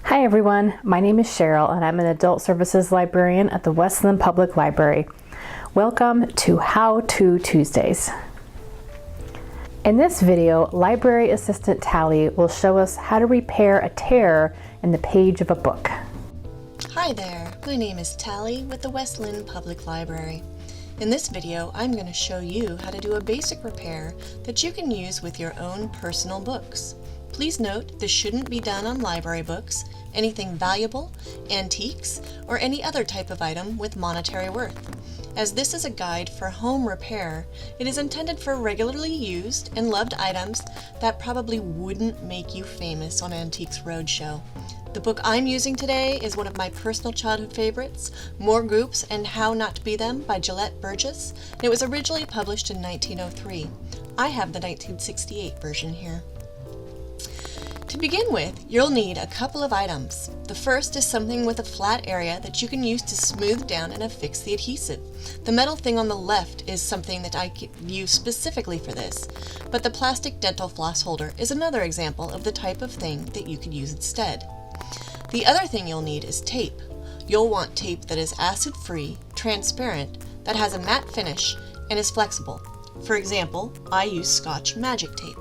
Hi everyone, my name is Cheryl and I'm an Adult Services Librarian at the Westland Public Library. Welcome to How To Tuesdays. In this video, Library Assistant Tally will show us how to repair a tear in the page of a book. Hi there, my name is Tally with the Westland Public Library. In this video, I'm going to show you how to do a basic repair that you can use with your own personal books. Please note, this shouldn't be done on library books, anything valuable, antiques, or any other type of item with monetary worth. As this is a guide for home repair, it is intended for regularly used and loved items that probably wouldn't make you famous on Antiques Roadshow. The book I'm using today is one of my personal childhood favorites, More Groups and How Not to Be Them by Gillette Burgess. It was originally published in 1903. I have the 1968 version here. To begin with, you'll need a couple of items. The first is something with a flat area that you can use to smooth down and affix the adhesive. The metal thing on the left is something that I use specifically for this, but the plastic dental floss holder is another example of the type of thing that you could use instead. The other thing you'll need is tape. You'll want tape that is acid-free, transparent, that has a matte finish, and is flexible. For example, I use Scotch Magic Tape.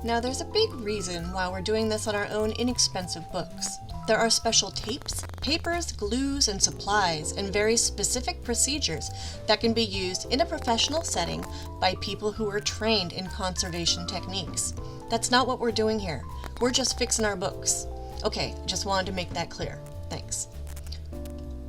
Now there's a big reason why we're doing this on our own inexpensive books. There are special tapes, papers, glues, and supplies, and very specific procedures that can be used in a professional setting by people who are trained in conservation techniques. That's not what we're doing here. We're just fixing our books. Okay, just wanted to make that clear. Thanks.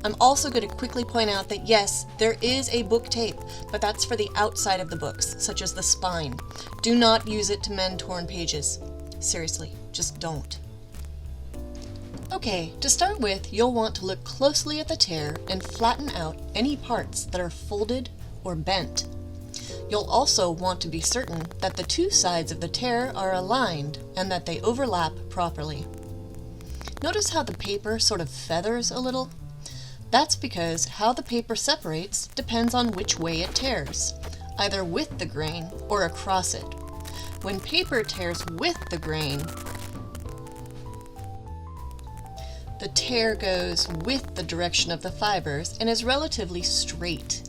I'm also going to quickly point out that yes, there is a book tape, but that's for the outside of the books, such as the spine. Do not use it to mend torn pages. Seriously, just don't. Okay, to start with, you'll want to look closely at the tear and flatten out any parts that are folded or bent. You'll also want to be certain that the two sides of the tear are aligned and that they overlap properly. Notice how the paper sort of feathers a little? That's because how the paper separates depends on which way it tears, either with the grain or across it. When paper tears with the grain, the tear goes with the direction of the fibers and is relatively straight.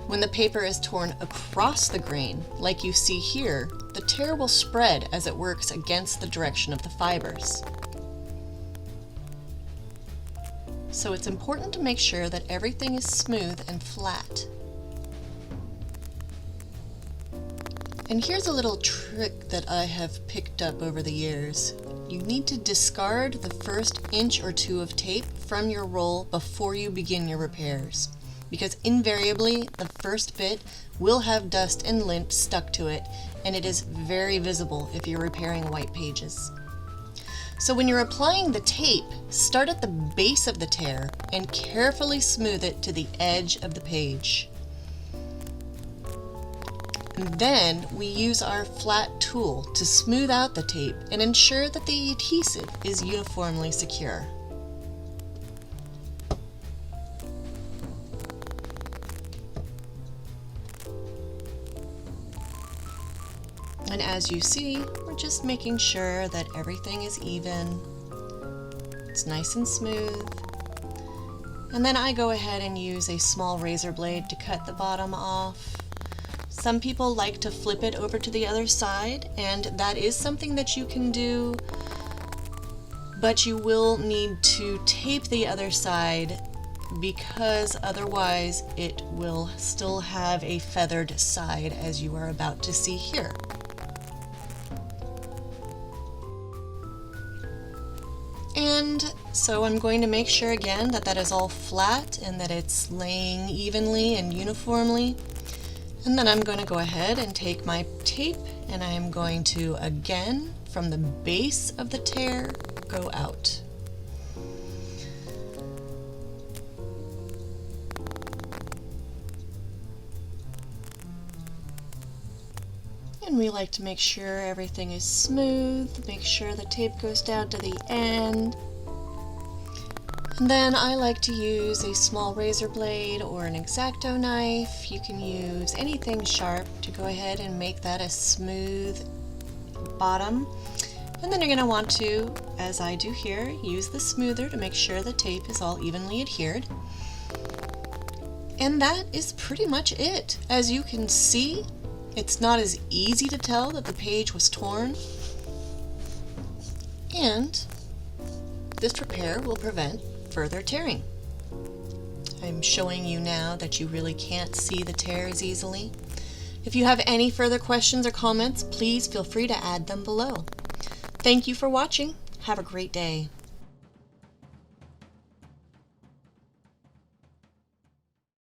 When the paper is torn across the grain, like you see here, the tear will spread as it works against the direction of the fibers. So it's important to make sure that everything is smooth and flat. And here's a little trick that I have picked up over the years. You need to discard the first inch or two of tape from your roll before you begin your repairs, because invariably the first bit will have dust and lint stuck to it, and it is very visible if you're repairing white pages. So when you're applying the tape, start at the base of the tear and carefully smooth it to the edge of the page. And then we use our flat tool to smooth out the tape and ensure that the adhesive is uniformly secure. And as you see, we're just making sure that everything is even. It's nice and smooth. And then I go ahead and use a small razor blade to cut the bottom off. Some people like to flip it over to the other side, and that is something that you can do, but you will need to tape the other side because otherwise it will still have a feathered side, as you are about to see here. And so I'm going to make sure again that that is all flat and that it's laying evenly and uniformly. And then I'm going to go ahead and take my tape and I'm going to again, from the base of the tear, go out. And we like to make sure everything is smooth, make sure the tape goes down to the end. And then I like to use a small razor blade or an X-Acto knife. You can use anything sharp to go ahead and make that a smooth bottom. And then you're going to want to, as I do here, use the smoother to make sure the tape is all evenly adhered. And that is pretty much it. As you can see, it's not as easy to tell that the page was torn. And this repair will prevent further tearing. I'm showing you now that you really can't see the tears easily. If you have any further questions or comments, please feel free to add them below. Thank you for watching. Have a great day.